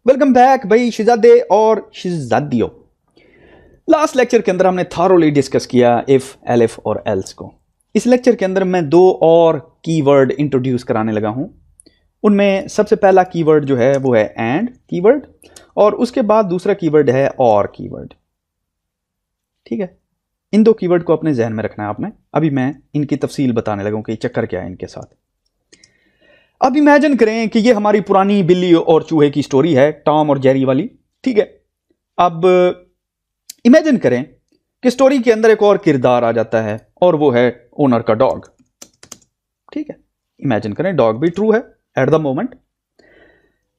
Welcome back भाई शिजादे और शिजादियों। Last lecture के अंदर हमने थारोली डिस्कस किया इफ, एलिफ और एल्स को। इस लेक्चर के अंदर मैं दो और कीवर्ड इंट्रोड्यूस कराने लगा हूं। उनमें सबसे पहला कीवर्ड जो है वो है एंड कीवर्ड, और उसके बाद दूसरा कीवर्ड है और कीवर्ड। ठीक है, इन दो कीवर्ड को अपने जहन में रखना है आपने। अभी मैं इनकी तफसील बताने लगा कि चक्कर क्या है इनके साथ। अब इमेजिन करें कि ये हमारी पुरानी बिल्ली और चूहे की स्टोरी है, टॉम और जेरी वाली। ठीक है, अब इमेजिन करें कि स्टोरी के अंदर एक और किरदार आ जाता है और वो है ओनर का डॉग। ठीक है, इमेजिन करें डॉग भी ट्रू है एट द मोमेंट।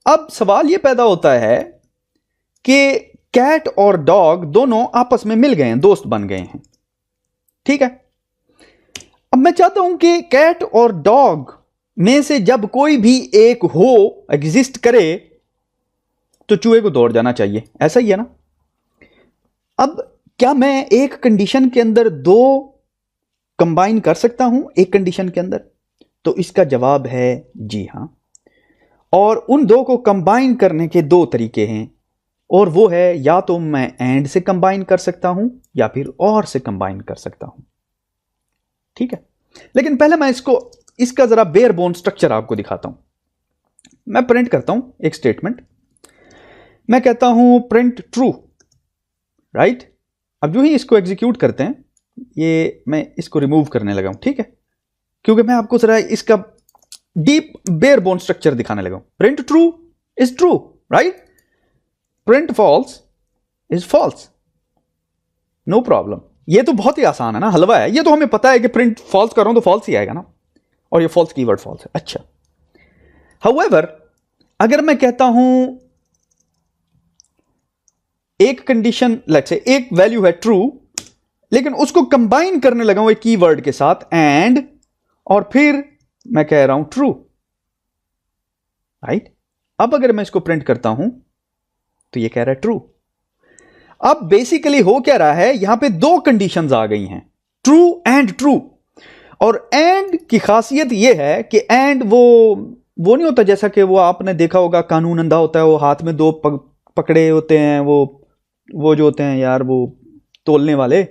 अब सवाल ये पैदा होता है कि कैट और डॉग दोनों आपस में मिल गए हैं, दोस्त बन गए हैं। ठीक है, अब मैं चाहता हूं कि कैट और डॉग में से जब कोई भी एक हो, एग्जिस्ट करे, तो चूहे को दौड़ जाना चाहिए। ऐसा ही है ना। अब क्या मैं एक कंडीशन के अंदर दो कंबाइन कर सकता हूं एक कंडीशन के अंदर? तो इसका जवाब है जी हां। और उन दो को कंबाइन करने के दो तरीके हैं, और वो है या तो मैं एंड से कंबाइन कर सकता हूं या फिर और से कंबाइन कर सकता हूं। ठीक है, लेकिन पहले मैं इसका जरा बेयर बोन स्ट्रक्चर आपको दिखाता हूं। मैं प्रिंट करता हूं एक स्टेटमेंट, मैं कहता हूं प्रिंट ट्रू, राइट। अब जो ही इसको एग्जीक्यूट करते हैं, ये मैं इसको रिमूव करने लगा हूं। ठीक है, क्योंकि मैं आपको जरा इसका डीप बेयर बोन स्ट्रक्चर दिखाने लगा हूं। Print true is true, right. Print false is false, no problem. ये तो बहुत ही आसान है ना, हलवा है। ये तो हमें पता है कि प्रिंट फॉल्स कर रहा हूं तो फॉल्स ही आएगा ना, और ये फॉल्स कीवर्ड फॉल्स है। अच्छा, हाउएवर अगर मैं कहता हूं एक कंडीशन, लेट्स से एक वैल्यू है ट्रू, लेकिन उसको कंबाइन करने लगा हूं एक कीवर्ड के साथ एंड, और फिर मैं कह रहा हूं ट्रू, राइट। अब अगर मैं इसको प्रिंट करता हूं तो ये कह रहा है ट्रू। अब बेसिकली हो क्या रहा है, यहां पे दो कंडीशंस आ गई हैं, ट्रू एंड ट्रू। और एंड की खासियत यह है कि एंड वो नहीं होता जैसा कि वो आपने देखा होगा कानून अंधा होता है, वो हाथ में दो पकड़े होते हैं, वो जो होते हैं यार, वो तोलने वाले,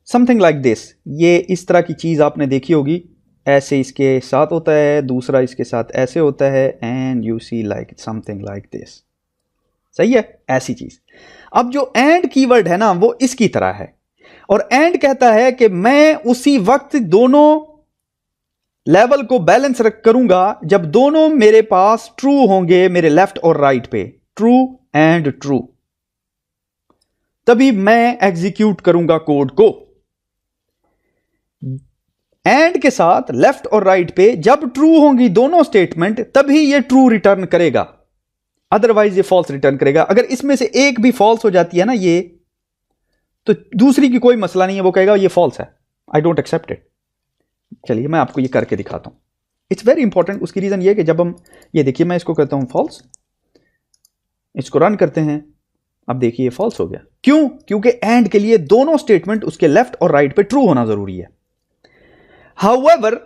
समथिंग लाइक दिस। ये इस तरह की चीज आपने देखी होगी। ऐसे इसके साथ होता है, दूसरा इसके साथ ऐसे होता है, and you see like something like this. सही है, ऐसी चीज। अब जो एंड कीवर्ड है ना, वो इसकी तरह है, और एंड कहता है कि मैं उसी वक्त दोनों लेवल को बैलेंस करूंगा जब दोनों मेरे पास ट्रू होंगे, मेरे लेफ्ट और राइट पे, ट्रू एंड ट्रू, तभी मैं एग्जीक्यूट करूंगा कोड को। एंड के साथ लेफ्ट और राइट पे जब ट्रू होंगी दोनों स्टेटमेंट, तभी ये ट्रू रिटर्न करेगा, अदरवाइज ये फॉल्स रिटर्न करेगा। अगर इसमें से एक भी फॉल्स हो जाती है ना ये, तो दूसरी की कोई मसला नहीं है, वो कहेगा ये फॉल्स है, आई डोंट एक्सेप्ट इट। चलिए मैं आपको ये करके दिखाता हूं। It's very important. उसकी रीजन ये कि जब हम ये देखिए, मैं इसको कहता हूं फॉल्स, इसको रन करते हैं, अब देखिए फॉल्स हो गया। क्यों? क्योंकि एंड के लिए दोनों स्टेटमेंट उसके लेफ्ट और राइट पे ट्रू होना जरूरी है। हाउएवर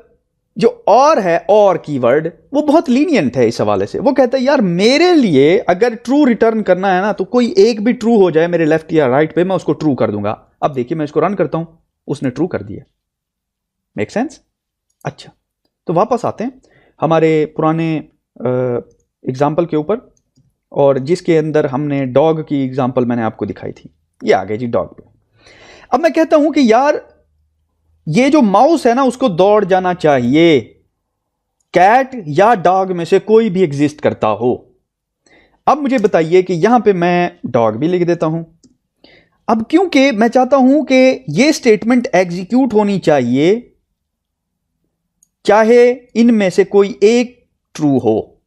जो और है, और कीवर्ड, वो बहुत लीनियंट है इस हवाले से। वो कहता है यार मेरे लिए अगर ट्रू रिटर्न करना है ना, तो कोई एक भी ट्रू हो जाए मेरे लेफ्ट या राइट पे, मैं उसको ट्रू कर दूंगा। अब देखिए मैं इसको रन करता हूं, उसने ट्रू कर दिया। Make sense? अच्छा, तो वापस आते हैं हमारे पुराने एग्जाम्पल के ऊपर, और जिसके अंदर हमने डॉग की एग्जाम्पल मैंने आपको दिखाई थी। ये आ गए जी डॉग पे। अब मैं कहता हूं कि यार ये जो माउस है ना, उसको दौड़ जाना चाहिए, कैट या डॉग में से कोई भी एग्जिस्ट करता हो। अब मुझे बताइए कि यहां पे मैं डॉग भी लिख देता हूं। अब क्योंकि मैं चाहता हूं कि ये स्टेटमेंट एग्जीक्यूट होनी चाहिए चाहे इनमें से कोई एक ट्रू हो,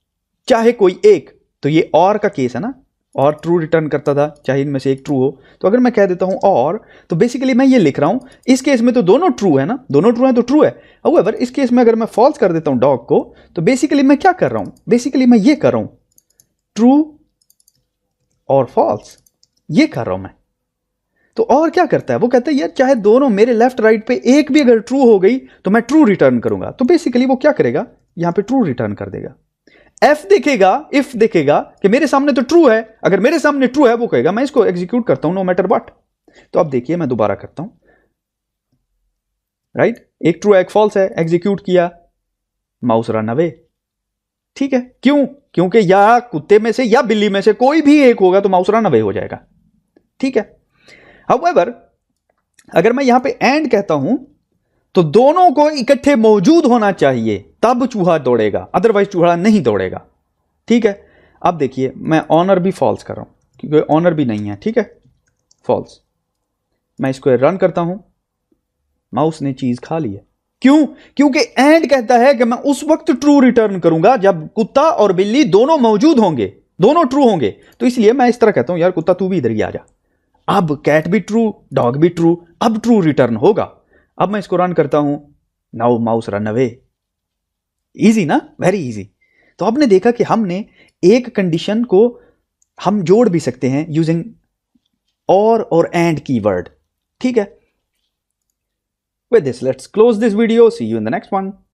चाहे कोई एक, तो ये और का केस है ना, और ट्रू रिटर्न करता था चाहे इनमें से एक ट्रू हो। तो अगर मैं कह देता हूं और, तो बेसिकली मैं ये लिख रहा हूं, इस केस में तो दोनों ट्रू है ना, दोनों ट्रू है तो ट्रू है। हाउएवर इस केस में अगर मैं फॉल्स कर देता हूं डॉग को, तो बेसिकली मैं क्या कर रहा हूं, बेसिकली मैं ये कर रहा हूं, ट्रू और फॉल्स, ये कर रहा हूं मैं। तो और क्या करता है, वो कहता है यार चाहे दोनों मेरे लेफ्ट राइट पे एक भी अगर ट्रू हो गई तो मैं ट्रू रिटर्न करूंगा। तो बेसिकली वो क्या करेगा, यहां पे ट्रू रिटर्न कर देगा। एफ देखेगा, इफ देखेगा कि मेरे सामने तो ट्रू है, अगर मेरे सामने ट्रू है वो कहेगा मैं इसको एग्जीक्यूट करता हूं नो मैटर व्हाट। तो अब देखिए मैं दोबारा करता हूं, राइट, एक ट्रू एक फॉल्स है, एग्जीक्यूट किया, माउस रन अवे। ठीक है, क्यों? क्योंकि या कुत्ते में से या बिल्ली में से कोई भी एक होगा तो माउस रन अवे हो जाएगा। ठीक है, हाउएवर अगर मैं यहां पे एंड कहता हूं तो दोनों को इकट्ठे मौजूद होना चाहिए तब चूहा दौड़ेगा, अदरवाइज चूहा नहीं दौड़ेगा। ठीक है, अब देखिए मैं ऑनर भी फॉल्स कर रहा हूं क्योंकि ऑनर भी नहीं है। ठीक है, फॉल्स। मैं इसको रन करता हूं, माउस ने चीज खा ली है। क्यों? क्योंकि एंड कहता है कि मैं उस वक्त ट्रू रिटर्न करूंगा जब कुत्ता और बिल्ली दोनों मौजूद होंगे, दोनों ट्रू होंगे। तो इसलिए मैं इस तरह कहता हूं यार कुत्ता तू भी इधर ही आ जा। अब कैट भी ट्रू, डॉग भी ट्रू, अब ट्रू रिटर्न होगा। अब मैं इसको रन करता हूं, now mouse run away. Easy ना, वेरी इजी। तो आपने देखा कि हमने एक कंडीशन को हम जोड़ भी सकते हैं यूजिंग और एंड कीवर्ड। ठीक है, with this let's close this video, see you in the next one.